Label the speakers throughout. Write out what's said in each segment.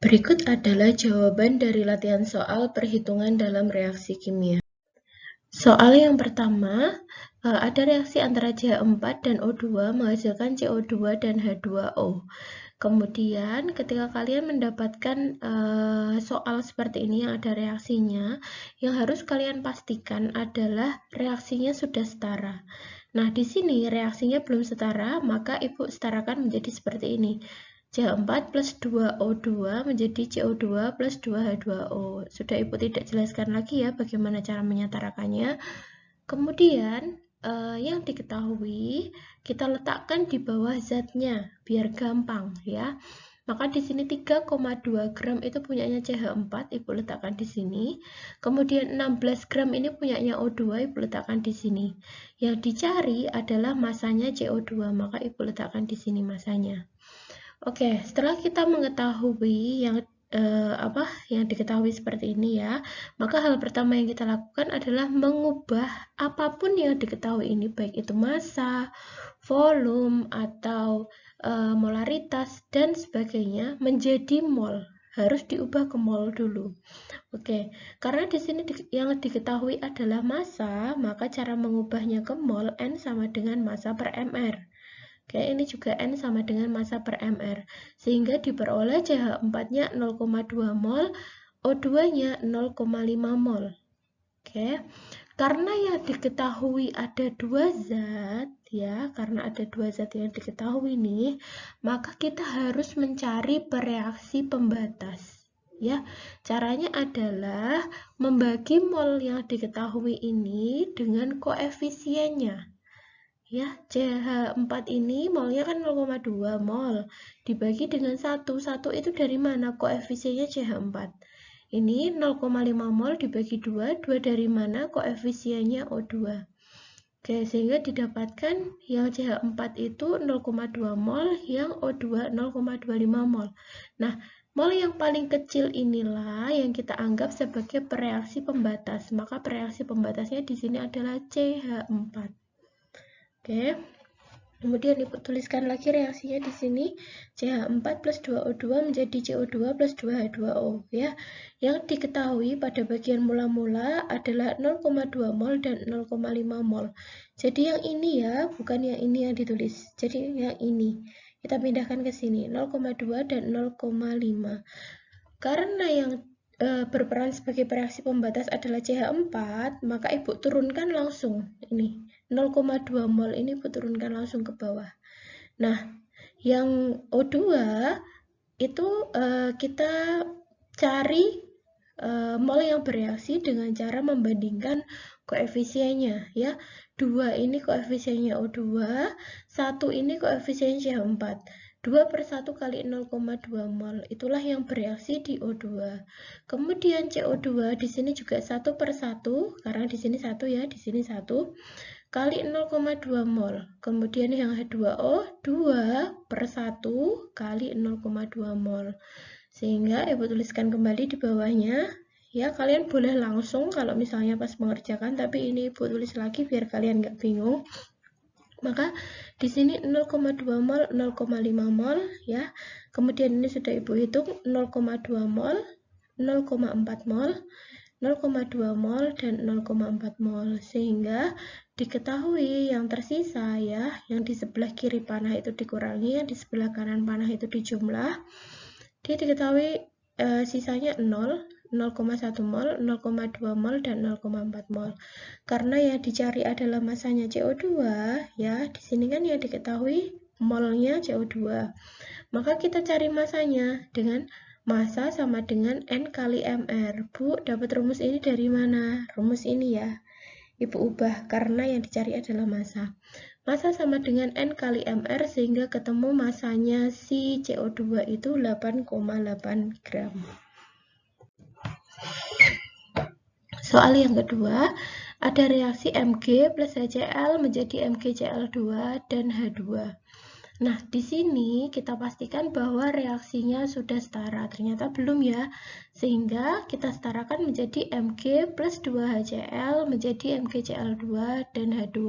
Speaker 1: Berikut adalah jawaban dari latihan soal perhitungan dalam reaksi kimia. Soal yang pertama, ada reaksi antara CH4 dan O2 menghasilkan CO2 dan H2O. Kemudian ketika kalian mendapatkan soal seperti ini yang ada reaksinya, yang harus kalian pastikan adalah reaksinya sudah setara. Nah, di sini reaksinya belum setara, maka Ibu setarakan menjadi seperti ini. CH4 plus 2O2 menjadi CO2 plus 2H2O. Sudah Ibu tidak jelaskan lagi ya bagaimana cara menyetarakannya. Kemudian yang diketahui kita letakkan di bawah zatnya biar gampang ya. Maka di sini 3,2 gram itu punyanya CH4, Ibu letakkan di sini. Kemudian 16 gram ini punyanya O2, Ibu letakkan di sini. Yang dicari adalah masanya CO2, maka Ibu letakkan di sini masanya. Oke, setelah kita mengetahui yang diketahui seperti ini ya, maka hal pertama yang kita lakukan adalah mengubah apapun yang diketahui ini, baik itu massa, volume, atau molaritas, dan sebagainya menjadi mol. Harus diubah ke mol dulu. Oke, karena di sini yang diketahui adalah massa, maka cara mengubahnya ke mol, N sama dengan massa per mR. Oke, ini juga N sama dengan massa per mR. Sehingga diperoleh CH4-nya 0,2 mol, O2-nya 0,5 mol. Oke, karena yang diketahui ada dua zat, ya, karena ada dua zat yang diketahui nih, maka kita harus mencari bereaksi pembatas. Ya, caranya adalah membagi mol yang diketahui ini dengan koefisiennya. Ya, CH4 ini molnya kan 0,2 mol, dibagi dengan 1. 1 itu dari mana? Koefisiennya CH4. Ini 0,5 mol dibagi 2, 2 dari mana? Koefisiennya O2. Oke, sehingga didapatkan yang CH4 itu 0,2 mol, yang O2 0,25 mol. Nah, mol yang paling kecil inilah yang kita anggap sebagai bereaksi pembatas. Maka bereaksi pembatasnya di sini adalah CH4. Oke, kemudian Ibu tuliskan lagi reaksinya di sini. CH4 plus 2O2 menjadi CO2 plus 2H2O ya. Yang diketahui pada bagian mula-mula adalah 0,2 mol dan 0,5 mol. Jadi yang ini ya, bukan yang ini yang ditulis. Jadi yang ini. Kita pindahkan ke sini, 0,2 dan 0,5. Karena yang berperan sebagai bereaksi pembatas adalah CH4, maka Ibu turunkan langsung ini 0,2 mol ini Ibu turunkan langsung ke bawah. Nah, yang O2 itu kita cari mol yang bereaksi dengan cara membandingkan koefisiennya ya. 2 ini koefisiennya O2, 1 ini koefisiennya CH4. 2 per 1 kali 0,2 mol, itulah yang bereaksi di O2. Kemudian CO2 di sini juga 1 per 1, karena di sini 1 ya, di sini 1, kali 0,2 mol. Kemudian yang H2O, 2 per 1 kali 0,2 mol. Sehingga Ibu tuliskan kembali di bawahnya. Ya, kalian boleh langsung kalau misalnya pas mengerjakan, tapi ini Ibu tulis lagi biar kalian nggak bingung. Maka di sini 0,2 mol, 0,5 mol ya. Kemudian ini sudah Ibu hitung 0,2 mol, 0,4 mol, 0,2 mol dan 0,4 mol. Sehingga diketahui yang tersisa ya, yang di sebelah kiri panah itu dikurangi, yang di sebelah kanan panah itu dijumlah. Dia diketahui sisanya 0, 0,1 mol, 0,2 mol, dan 0,4 mol. Karena yang dicari adalah masanya CO2, ya, di sini kan yang diketahui molnya CO2. Maka kita cari masanya dengan massa sama dengan N kali mR. Bu, dapat rumus ini dari mana? Rumus ini ya. Ibu ubah karena yang dicari adalah massa. Massa sama dengan N kali mR sehingga ketemu masanya si CO2 itu 8,8 gram. Soal yang kedua, ada reaksi Mg plus HCl menjadi MgCl2 dan H2. Nah, di sini kita pastikan bahwa reaksinya sudah setara. Ternyata belum ya. Sehingga kita setarakan menjadi Mg plus 2HCl menjadi MgCl2 dan H2.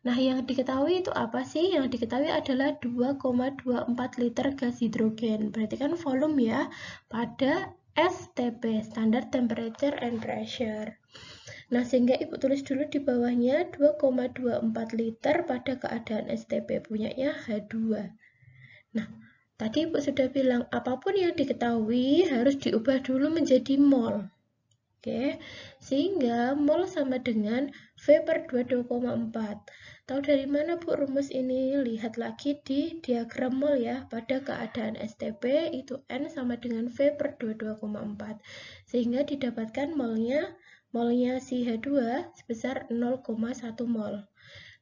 Speaker 1: Nah, yang diketahui itu apa sih? Yang diketahui adalah 2,24 liter gas hidrogen. Berarti kan volume ya pada STP, Standard Temperature and Pressure. Nah, sehingga Ibu tulis dulu di bawahnya 2,24 liter pada keadaan STP punyanya H2. Nah, tadi Ibu sudah bilang apapun yang diketahui harus diubah dulu menjadi mol. Oke, sehingga mol sama dengan V per 22,4. Tahu dari mana Bu rumus ini? Lihat lagi di diagram mol ya. Pada keadaan STP itu N sama dengan V per 22,4. Sehingga didapatkan molnya si H2 sebesar 0,1 mol.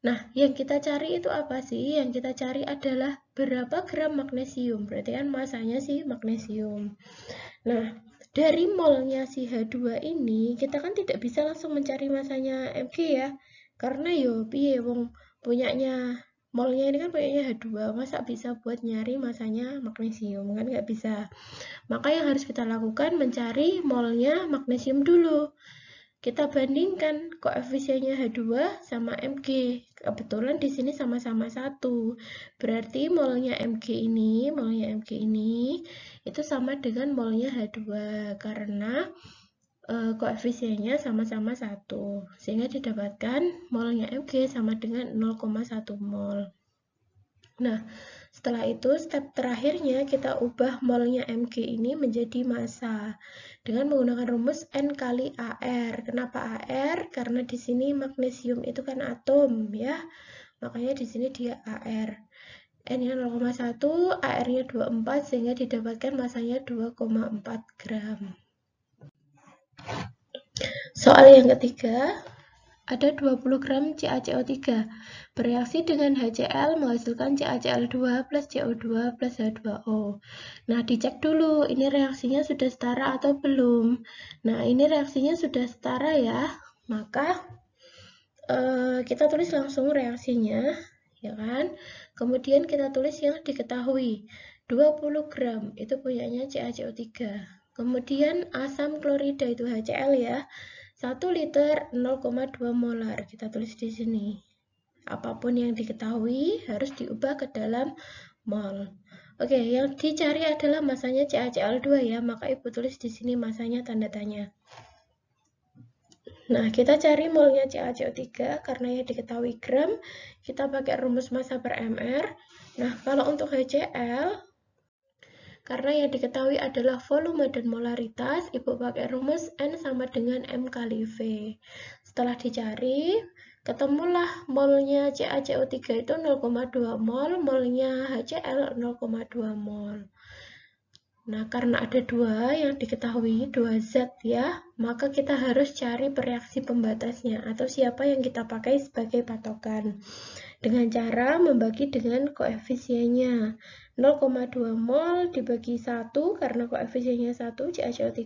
Speaker 1: Nah, yang kita cari itu apa sih? Yang kita cari adalah berapa gram magnesium. Berarti kan masanya si magnesium. Nah, dari molnya si H2 ini, kita kan tidak bisa langsung mencari masanya Mg ya. Karena yo, piye wong punyanya molnya ini kan punyanya H2, masa bisa buat nyari masanya magnesium? Kan nggak bisa. Maka yang harus kita lakukan mencari molnya magnesium dulu. Kita bandingkan koefisiennya H2 sama Mg. Kebetulan di sini sama-sama 1. Berarti molnya Mg ini itu sama dengan molnya H2 karena koefisiennya sama-sama 1. Sehingga didapatkan molnya Mg sama dengan 0,1 mol. Nah, setelah itu step terakhirnya kita ubah molnya Mg ini menjadi massa dengan menggunakan rumus N kali AR. Kenapa AR? Karena di sini magnesium itu kan atom ya. Makanya di sini dia AR. N-nya 0,1, AR-nya 24 sehingga didapatkan masanya 2,4 gram. Soal yang ketiga, ada 20 gram CaCO3 bereaksi dengan HCl menghasilkan CaCl2 plus CO2 plus H2O. Nah, dicek dulu ini reaksinya sudah setara atau belum. Nah, ini reaksinya sudah setara ya. Maka kita tulis langsung reaksinya, ya kan? Kemudian kita tulis yang diketahui. 20 gram itu punyanya CaCO3. Kemudian asam klorida itu HCl ya. 1 liter 0,2 molar. Kita tulis di sini. Apapun yang diketahui harus diubah ke dalam mol. Oke, yang dicari adalah masanya CaCl2 ya, maka Ibu tulis di sini masanya tanda tanya. Nah, kita cari molnya CaCO3 karena yang diketahui gram, kita pakai rumus massa per mR. Nah, kalau untuk HCl, karena yang diketahui adalah volume dan molaritas, Ibu pakai rumus N sama dengan M kali V. Setelah dicari, ketemulah molnya CaCO3 itu 0,2 mol, molnya HCl 0,2 mol. Nah, karena ada dua yang diketahui, dua zat ya, maka kita harus cari pereaksi pembatasnya atau siapa yang kita pakai sebagai patokan. Dengan cara membagi dengan koefisiennya. 0,2 mol dibagi 1 karena koefisiennya 1 CaCO3,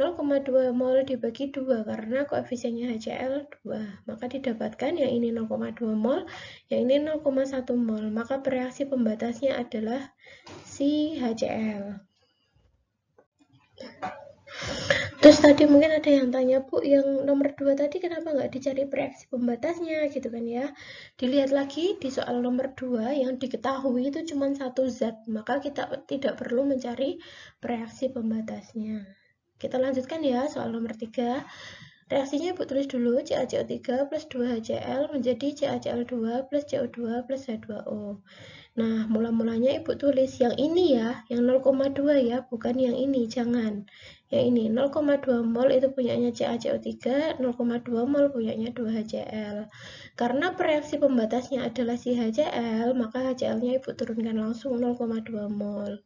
Speaker 1: 0,2 mol dibagi 2 karena koefisiennya HCl 2. Maka didapatkan yang ini 0,2 mol, yang ini 0,1 mol. Maka bereaksi pembatasnya adalah si HCl. Terus tadi mungkin ada yang tanya, Bu, yang nomor 2 tadi kenapa nggak dicari bereaksi pembatasnya gitu kan ya. Dilihat lagi di soal nomor 2 yang diketahui itu cuma satu zat, maka kita tidak perlu mencari bereaksi pembatasnya. Kita lanjutkan ya soal nomor 3. Reaksinya Ibu tulis dulu CaCO3 plus 2HCl menjadi CaCl2 plus CO2 plus H2O. Nah, mula-mulanya Ibu tulis yang ini ya, yang 0,2 ya, bukan yang ini, jangan. Yang ini 0,2 mol itu punyanya CaCO3, 0,2 mol punyanya 2HCl. Karena reaksi pembatasnya adalah si HCl, maka HCl-nya Ibu turunkan langsung 0,2 mol.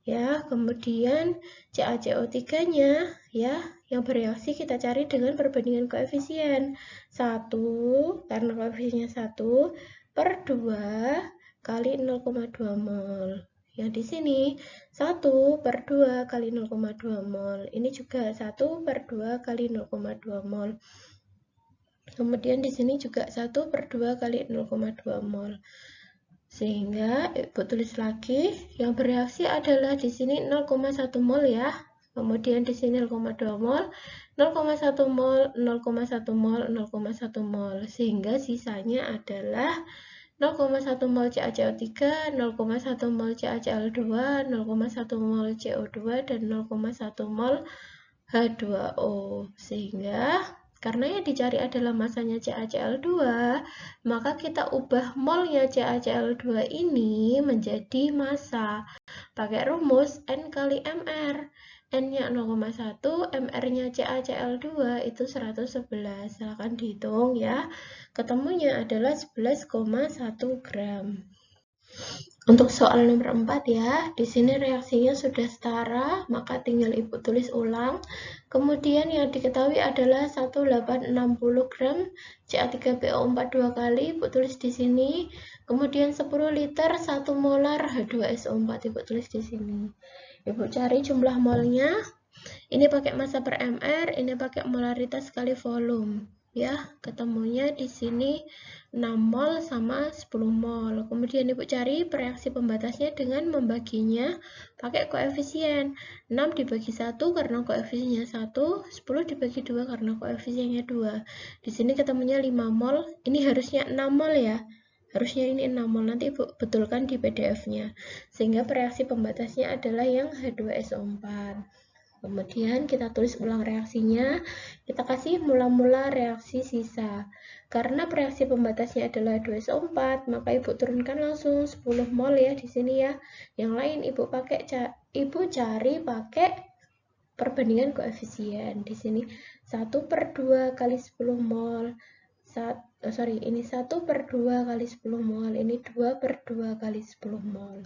Speaker 1: Ya, kemudian CaCO3-nya ya, yang bereaksi kita cari dengan perbandingan koefisien. 1 karena koefisiennya 1 per 2 kali 0,2 mol. Yang di sini 1 per 2 kali 0,2 mol. Ini juga 1 per 2 kali 0,2 mol. Kemudian di sini juga 1 per 2 kali 0,2 mol. Sehingga Ibu tulis lagi, yang bereaksi adalah di sini 0,1 mol ya. Kemudian di sini 0,2 mol, 0,1 mol, 0,1 mol, 0,1 mol. Sehingga sisanya adalah 0,1 mol CaCO3, 0,1 mol CaCl2, 0,1 mol CO2, dan 0,1 mol H2O. Sehingga karena yang dicari adalah masanya CaCl2, maka kita ubah molnya CaCl2 ini menjadi massa. Pakai rumus N kali MR. N-nya 0,1, MR-nya CaCl2 itu 111. Silahkan dihitung ya. Ketemunya adalah 11,1 gram. Untuk soal nomor 4 ya, di sini reaksinya sudah setara, maka tinggal Ibu tulis ulang. Kemudian yang diketahui adalah 1860 gram Ca3PO4 dua kali, Ibu tulis di sini. Kemudian 10 liter 1 molar H2SO4, Ibu tulis di sini. Ibu cari jumlah molnya. Ini pakai massa per mr, ini pakai molaritas kali volume. Ya, ketemunya di sini 6 mol sama 10 mol. Kemudian Ibu cari reaksi pembatasnya dengan membaginya pakai koefisien. 6 dibagi 1 karena koefisiennya 1, 10 dibagi 2 karena koefisiennya 2. Di sini ketemunya 5 mol, ini harusnya 6 mol ya. Harusnya ini 6 mol, nanti Ibu betulkan di PDF-nya. Sehingga reaksi pembatasnya adalah yang H2SO4. Kemudian kita tulis ulang reaksinya, kita kasih mula-mula reaksi sisa. Karena reaksi pembatasnya adalah 2SO4, maka Ibu turunkan langsung 10 mol ya di sini ya. Yang lain Ibu cari pakai perbandingan koefisien. Di sini 1/2 kali 10 mol. Ini 1/2 kali 10 mol, ini 2/2 kali 10 mol.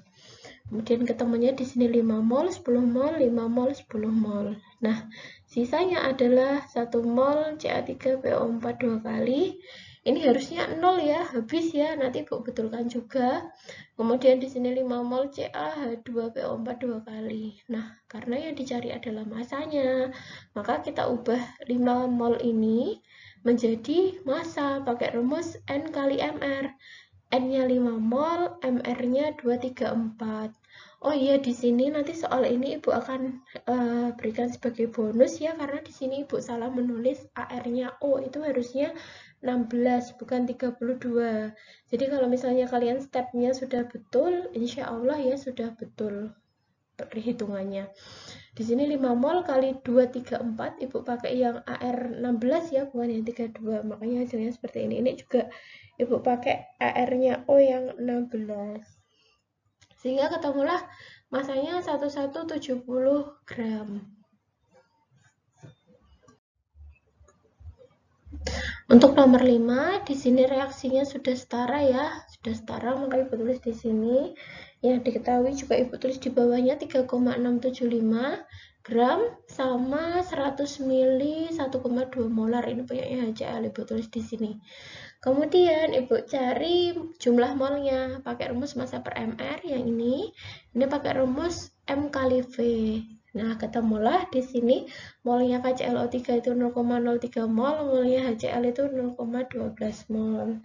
Speaker 1: Kemudian ketemunya di sini 5 mol, 10 mol, 5 mol, 10 mol. Nah, sisanya adalah 1 mol Ca3PO4 dua kali. Ini harusnya 0 ya, habis ya, nanti Ibu betulkan juga. Kemudian di sini 5 mol CaH2PO4 dua kali. Nah, karena yang dicari adalah masanya, maka kita ubah 5 mol ini menjadi massa pakai rumus N kali MR. N-nya 5 mol, MR-nya 234. Oh iya, di sini nanti soal ini Ibu akan berikan sebagai bonus ya, karena di sini Ibu salah menulis AR-nya O, itu harusnya 16, bukan 32. Jadi kalau misalnya kalian stepnya sudah betul, insya Allah ya sudah betul perhitungannya. Di sini 5 mol kali 234, Ibu pakai yang AR16 ya, bukan yang 32. Makanya hasilnya seperti ini. Ini juga Ibu pakai AR-nya O yang 16. Sehingga ketemulah masanya 1170 gram. Untuk nomor 5, di sini reaksinya sudah setara ya. Sudah setara, maka Ibu tulis di sini. Yang diketahui juga Ibu tulis di bawahnya 3,675 gram sama 100 mili 1,2 molar. Ini punya HCl, Ibu tulis di sini. Kemudian Ibu cari jumlah molnya pakai rumus massa per mr yang ini pakai rumus M kali V. Nah, ketemulah di sini molnya KClO3 itu 0,03 mol, molnya HCl itu 0,12 mol.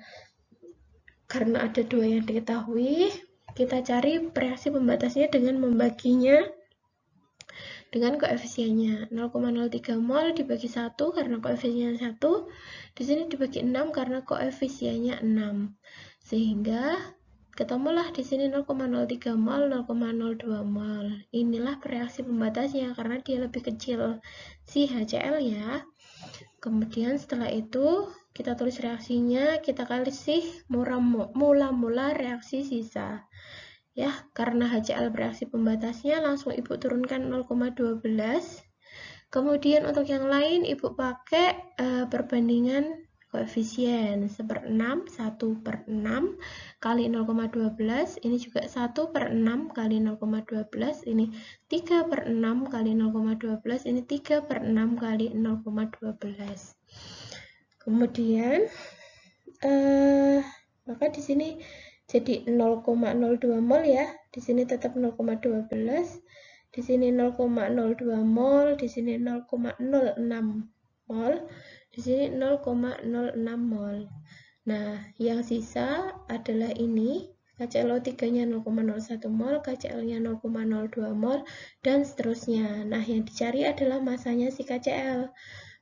Speaker 1: Karena ada dua yang diketahui, kita cari reaksi pembatasnya dengan membaginya dengan koefisiennya. 0,03 mol dibagi 1 karena koefisiennya 1, di sini dibagi 6 karena koefisiennya 6. Sehingga ketemulah di sini 0,03 mol, 0,02 mol. Inilah reaksi pembatasnya karena dia lebih kecil si HCl ya. Kemudian setelah itu kita tulis reaksinya, kita kasih mula-mula reaksi sisa. Ya, karena HCl bereaksi pembatasnya langsung Ibu turunkan 0,12. Kemudian untuk yang lain Ibu pakai perbandingan koefisien 1/6, 1/6 kali 0,12, ini juga 1/6 kali 0,12, ini 3/6 kali 0,12, ini 3/6 kali 0,12. Kemudian maka di sini jadi 0,02 mol ya, di sini tetap 0,12, di sini 0,02 mol, di sini 0,06 mol, di sini 0,06 mol. Nah, yang sisa adalah ini, KClO3-nya 0,01 mol, KCl-nya 0,02 mol, dan seterusnya. Nah, yang dicari adalah masanya si KCl.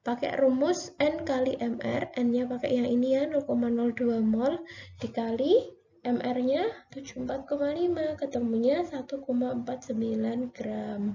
Speaker 1: Pakai rumus N kali MR, N-nya pakai yang ini ya, 0,02 mol, dikali MR-nya 74,5, ketemunya 1,49 gram.